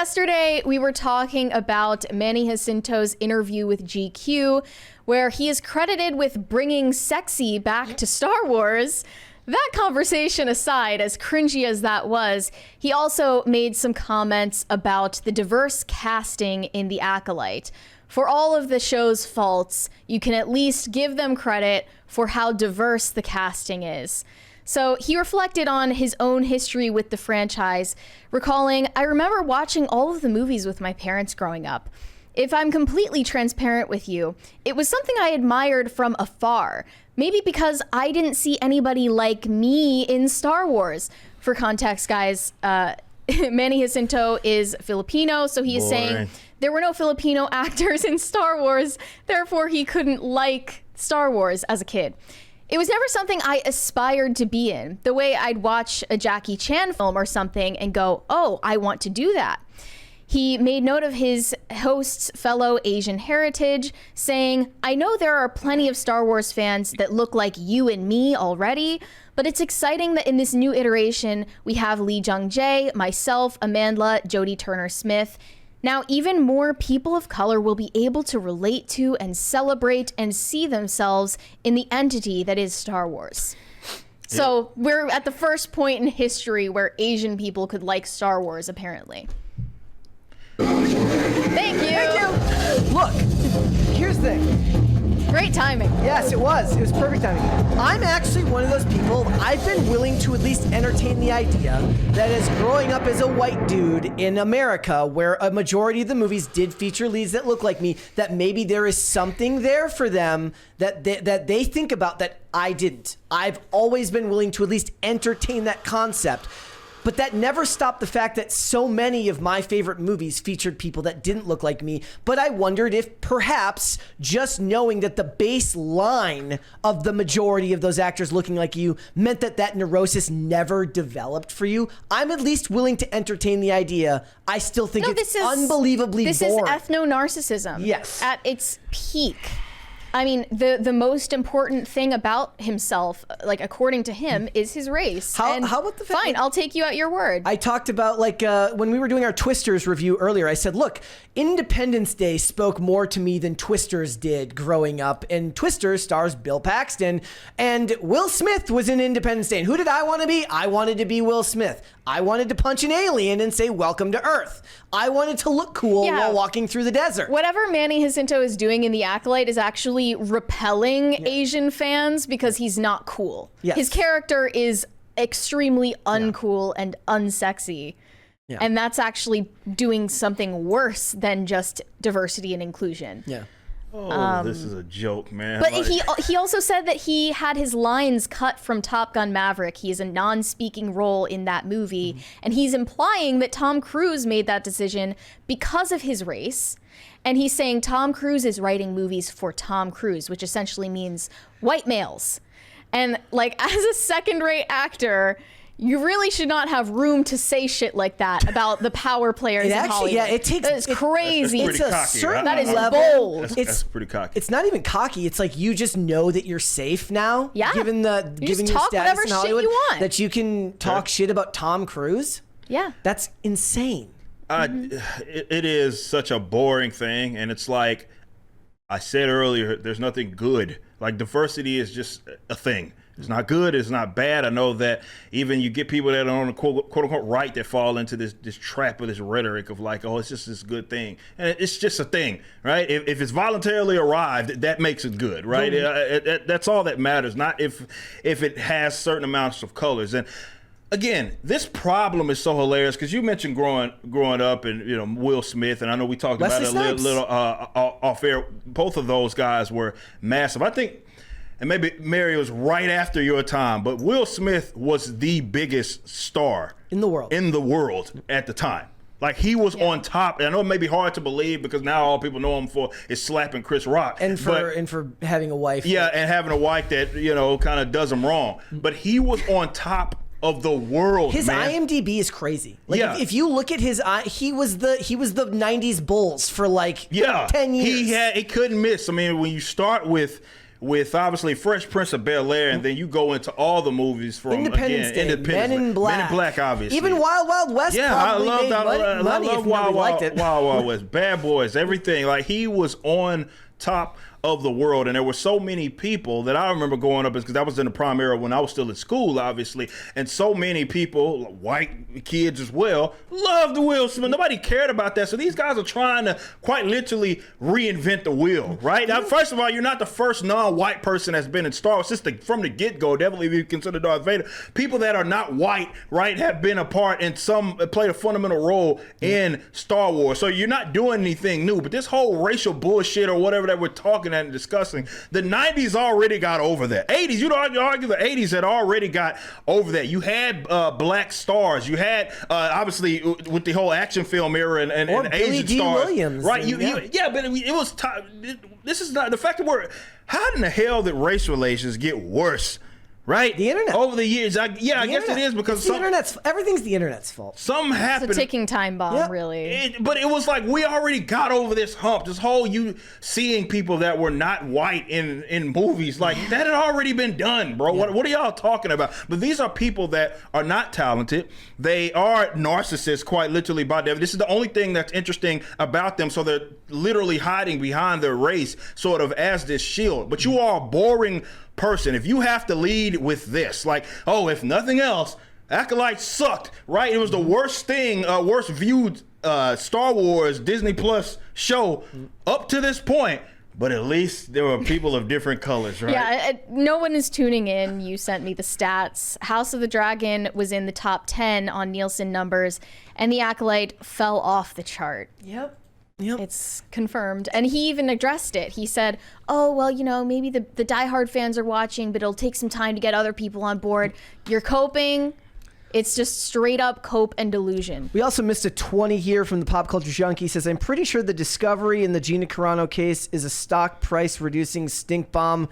yesterday we were talking about Manny Jacinto's interview with GQ, where he is credited with bringing sexy back to Star Wars. That conversation aside, as cringy as that was, he also made some comments about the diverse casting in The Acolyte. For all of the show's faults, you can at least give them credit for how diverse the casting is. So he reflected on his own history with the franchise, recalling, "I remember watching all of the movies with my parents growing up. If I'm completely transparent with you, it was something I admired from afar. Maybe because I didn't see anybody like me in Star Wars." For context, guys, Manny Jacinto is Filipino, so he is saying there were no Filipino actors in Star Wars, therefore he couldn't like Star Wars as a kid. "It was never something I aspired to be in, the way I'd watch a Jackie Chan film or something and go, oh, I want to do that." He made note of his host's fellow Asian heritage, saying, "I know there are plenty of Star Wars fans that look like you and me already, but it's exciting that in this new iteration, we have Lee Jung-jae, myself, Amandla, Jodie Turner-Smith. Now, even more people of color will be able to relate to and celebrate and see themselves in the entity that is Star Wars." So we're at the first point in history where Asian people could like Star Wars, apparently. Thank you. Thank you. Look, here's the thing. Great timing. Yes, it was. It was perfect timing. I'm actually one of those people, I've been willing to at least entertain the idea that as growing up as a white dude in America, where a majority of the movies did feature leads that look like me, that maybe there is something there for them that they think about that I didn't. I've always been willing to at least entertain that concept. But that never stopped the fact that so many of my favorite movies featured people that didn't look like me. But I wondered if perhaps just knowing that the baseline of the majority of those actors looking like you meant that that neurosis never developed for you. I'm at least willing to entertain the idea. I still think it's unbelievably boring. This is ethno-narcissism. Yes. At its peak. I mean, the most important thing about himself, like according to him, is his race. How about the fact fine, I'll take you at your word. I talked about, like, when we were doing our Twisters review earlier, I said, look, Independence Day spoke more to me than Twisters did growing up. And Twisters stars Bill Paxton, and Will Smith was in Independence Day. And who did I want to be? I wanted to be Will Smith. I wanted to punch an alien and say, "Welcome to Earth." I wanted to look cool while walking through the desert. Whatever Manny Jacinto is doing in The Acolyte is actually repelling Asian fans because he's not cool. Yes. His character is extremely uncool and unsexy. Yeah. And that's actually doing something worse than just diversity and inclusion. Yeah. Oh, this is a joke, man. But he also said that he had his lines cut from Top Gun Maverick. He is a non-speaking role in that movie. And he's implying that Tom Cruise made that decision because of his race. And he's saying Tom Cruise is writing movies for Tom Cruise, which essentially means white males. And like, as a second-rate actor, you really should not have room to say shit like that about the power players in Hollywood. Yeah, it takes. That is crazy. It's a certain that is level. bold. That's pretty cocky. It's not even cocky. It's like you just know that you're safe now. Yeah. Given your status whatever in Hollywood, shit you want. that you can talk shit about Tom Cruise. Yeah. That's insane. It is such a boring thing, and it's like I said earlier, there's nothing good. Like, diversity is just a thing. It's not good. It's not bad. I know that even you get people that are on the quote unquote right that fall into this trap of this rhetoric of like, oh, it's just this good thing. And it's just a thing, right? If it's voluntarily arrived, that makes it good, right? That's all that matters, not if it has certain amounts of colors. And again, this problem is so hilarious because you mentioned growing up and, Will Smith, and I know we talked about it a little off air. Both of those guys were massive. I think, and maybe Mary was right after your time, but Will Smith was the biggest star in the world at the time. Like, he was on top. And I know it may be hard to believe because now all people know him for is slapping Chris Rock. And for having a wife. Yeah, and having a wife that, kind of does him wrong. But he was on top of the world. His IMDb is crazy. Like, if you look at his he was the 90s Bulls for like 10 years. He couldn't miss. I mean, when you start with with obviously Fresh Prince of Bel-Air, and then you go into all the movies from Independence Day, Men in Black. Men in Black, obviously. Even Wild Wild West. Yeah, probably I love made that. money I love if Wild nobody liked it. Wild West, Bad Boys, everything. Like, he was on top of the world, and there were so many people that I remember growing up, because that was in the prime era when I was still in school, obviously, and so many people, white kids as well, loved Will Smith. Nobody cared about that, so these guys are trying to quite literally reinvent the wheel, right? Now, first of all, you're not the first non-white person that's been in Star Wars from the get-go. Definitely, if you consider Darth Vader, people that are not white, right, have been a part and played a fundamental role in Star Wars. So you're not doing anything new, but this whole racial bullshit or whatever that we're talking and discussing, the 90s already got over that. 80s, you'd argue the 80s had already got over that. You had black stars. You had obviously with the whole action film era and Asian D. stars, Williams, right? But it was this is not the fact that how in the hell did race relations get worse? Right? The internet. Over the years, I guess it is, because everything's the internet's fault. Something happened. It's a ticking time bomb, really. But it was like we already got over this hump. This whole you seeing people that were not white in movies, like that had already been done, bro. Yeah. What are y'all talking about? But these are people that are not talented. They are narcissists, quite literally, by them. This is the only thing that's interesting about them. So they're literally hiding behind their race, sort of as this shield. But you are a boring person if you have to lead with this, like, oh, if nothing else, Acolyte sucked, right? It was the worst viewed Star Wars Disney Plus show up to this point, but at least there were people of different colors, right? Yeah, no one is tuning in. You sent me the stats. House of the Dragon was in the top 10 on Nielsen numbers, and The Acolyte fell off the chart. Yep. It's confirmed. And he even addressed it. He said, oh, well, maybe the diehard fans are watching, but it'll take some time to get other people on board. You're coping. It's just straight up cope and delusion. We also missed a 20 here from the Pop Culture Junkie. Says, I'm pretty sure the Discovery in the Gina Carano case is a stock price reducing stink bomb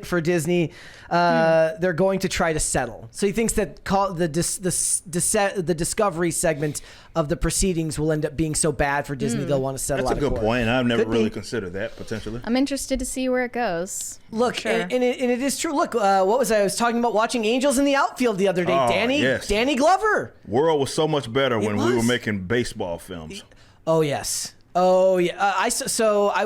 for Disney. They're going to try to settle. So he thinks that the Discovery segment of the proceedings will end up being so bad for Disney they'll want to settle. That's out a good court. point. I've never really considered that, potentially. I'm interested to see where it goes. Look, Sure. and it is true. Look, what was I was talking about watching Angels in the Outfield the other day. Oh, yes. Danny Glover. World was so much better when we were was. making baseball films. Oh, yes. Oh, yeah.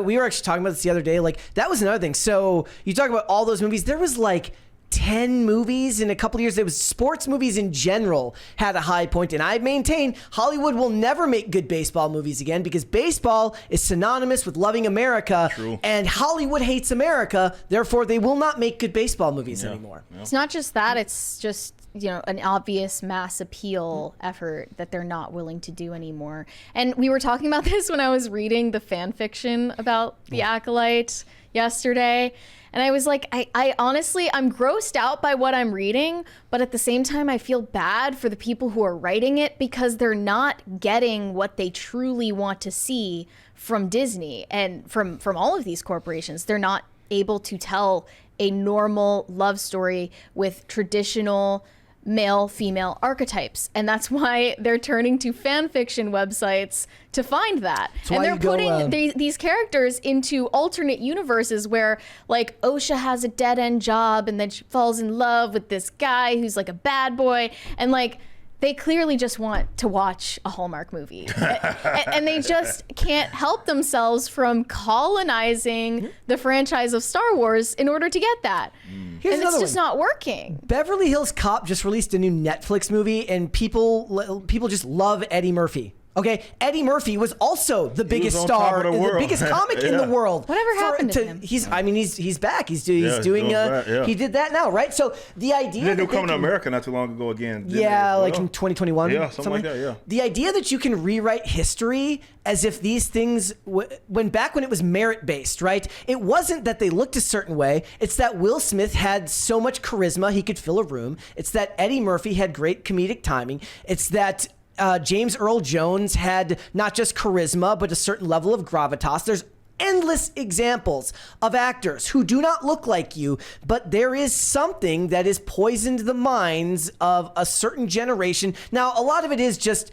We were actually talking about this the other day. Like, that was another thing. So you talk about all those movies. There was like 10 movies in a couple of years. There was sports movies in general had a high point, and I maintain Hollywood will never make good baseball movies again because baseball is synonymous with loving America. True. And Hollywood hates America, therefore they will not make good baseball movies anymore. It's not just that, it's just an obvious mass appeal effort that they're not willing to do anymore. And we were talking about this when I was reading the fan fiction about The Acolyte yesterday. And I was like, I honestly, I'm grossed out by what I'm reading, but at the same time, I feel bad for the people who are writing it because they're not getting what they truly want to see from Disney and from all of these corporations. They're not able to tell a normal love story with traditional male-female archetypes, and that's why they're turning to fan fiction websites to find that. And they're putting these characters into alternate universes where, like, Osha has a dead-end job and then she falls in love with this guy who's like a bad boy, and like they clearly just want to watch a Hallmark movie. And they just can't help themselves from colonizing the franchise of Star Wars in order to get that. Here's and it's just not working. Beverly Hills Cop just released a new Netflix movie, and people just love Eddie Murphy. Okay, Eddie Murphy was also the biggest star, the biggest comic in the world. Whatever happened to him? He's back. He did that now, right? So the idea He did Coming to America not too long ago again. Like in 2021. Yeah, something like that. Yeah. The idea that you can rewrite history as if these things, when it was merit based, right? It wasn't that they looked a certain way. It's that Will Smith had so much charisma he could fill a room. It's that Eddie Murphy had great comedic timing. It's that James Earl Jones had not just charisma, but a certain level of gravitas. There's endless examples of actors who do not look like you, but there is something that has poisoned the minds of a certain generation. Now, a lot of it is just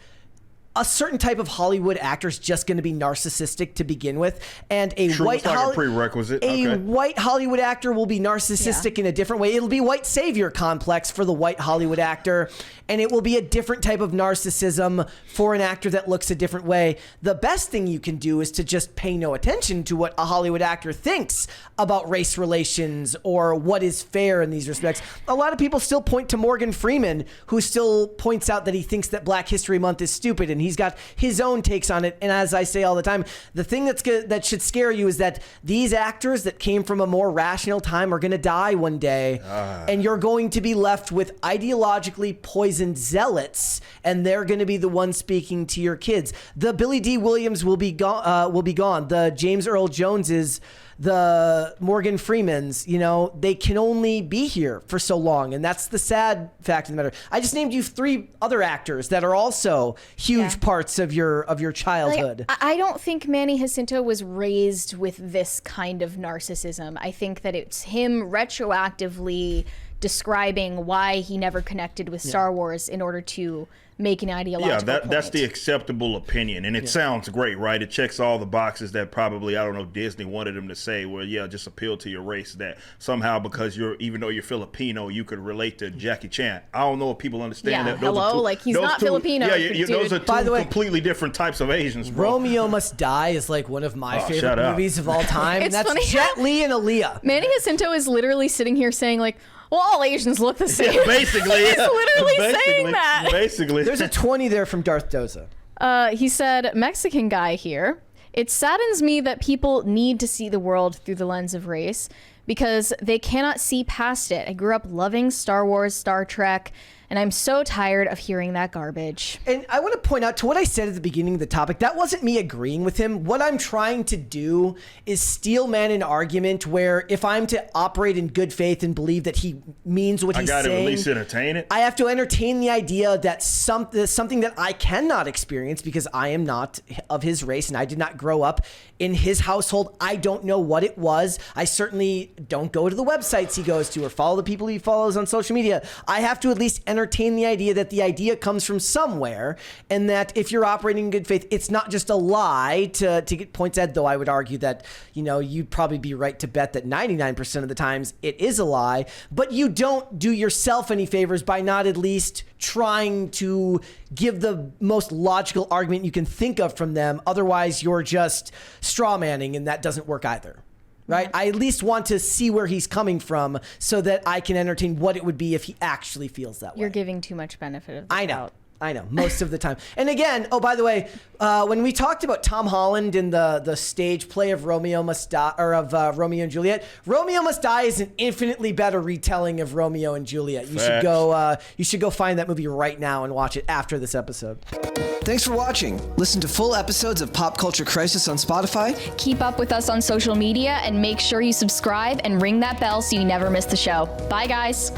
a certain type of Hollywood actor is just going to be narcissistic to begin with, and a It's like a prerequisite. white Hollywood actor will be narcissistic in a different way. It'll be white savior complex for the white Hollywood actor, and it will be a different type of narcissism for an actor that looks a different way. The best thing you can do is to just pay no attention to what a Hollywood actor thinks about race relations or what is fair in these respects. A lot of people still point to Morgan Freeman, who still points out that he thinks that Black History Month is stupid, and he's got his own takes on it. And as I say all the time, the thing that should scare you is that these actors that came from a more rational time are going to die one day, and you're going to be left with ideologically poisoned zealots, and they're going to be the ones speaking to your kids. The Billy D. Williams will be gone. The James Earl Joneses, the Morgan Freemans, they can only be here for so long. And that's the sad fact of the matter. I just named you 3 other actors that are also huge parts of your childhood. Like, I don't think Manny Jacinto was raised with this kind of narcissism. I think that it's him retroactively describing why he never connected with Star Wars in order to make an ideological point. That's the acceptable opinion, and it sounds great, right? It checks all the boxes that probably, I don't know, Disney wanted him to say, well, just appeal to your race, that somehow because even though you're Filipino, you could relate to Jackie Chan. I don't know if people understand that. He's not Filipino. Those are two completely different types of Asians, bro. Romeo Must Die is like one of my favorite movies of all time. It's that's funny Jet Li and Aaliyah. Manny Jacinto is literally sitting here saying like, well, all Asians look the same. Yeah, basically. He's literally saying that. Basically. There's a 20 there from Darth Doza. He said, Mexican guy here. It saddens me that people need to see the world through the lens of race because they cannot see past it. I grew up loving Star Wars, Star Trek, and I'm so tired of hearing that garbage. And I want to point out to what I said at the beginning of the topic, that wasn't me agreeing with him. What I'm trying to do is steelman an argument where if I'm to operate in good faith and believe that he means what he's saying, I got to at least entertain it. I have to entertain the idea that something that I cannot experience because I am not of his race and I did not grow up in his household. I don't know what it was. I certainly don't go to the websites he goes to or follow the people he follows on social media. I have to at least entertain the idea that the idea comes from somewhere, and that if you're operating in good faith, it's not just a lie to get points at, though I would argue that, you'd probably be right to bet that 99% of the times it is a lie, but you don't do yourself any favors by not at least trying to give the most logical argument you can think of from them. Otherwise, you're just straw manning, and that doesn't work either. Right? I at least want to see where he's coming from so that I can entertain what it would be if he actually feels that way. You're giving too much benefit of the doubt. I know, most of the time. And again, by the way, when we talked about Tom Holland in the stage play of Romeo Must Die, or of Romeo and Juliet, Romeo Must Die is an infinitely better retelling of Romeo and Juliet. You should go find that movie right now and watch it after this episode. Thanks for watching. Listen to full episodes of Pop Culture Crisis on Spotify. Keep up with us on social media and make sure you subscribe and ring that bell so you never miss the show. Bye, guys.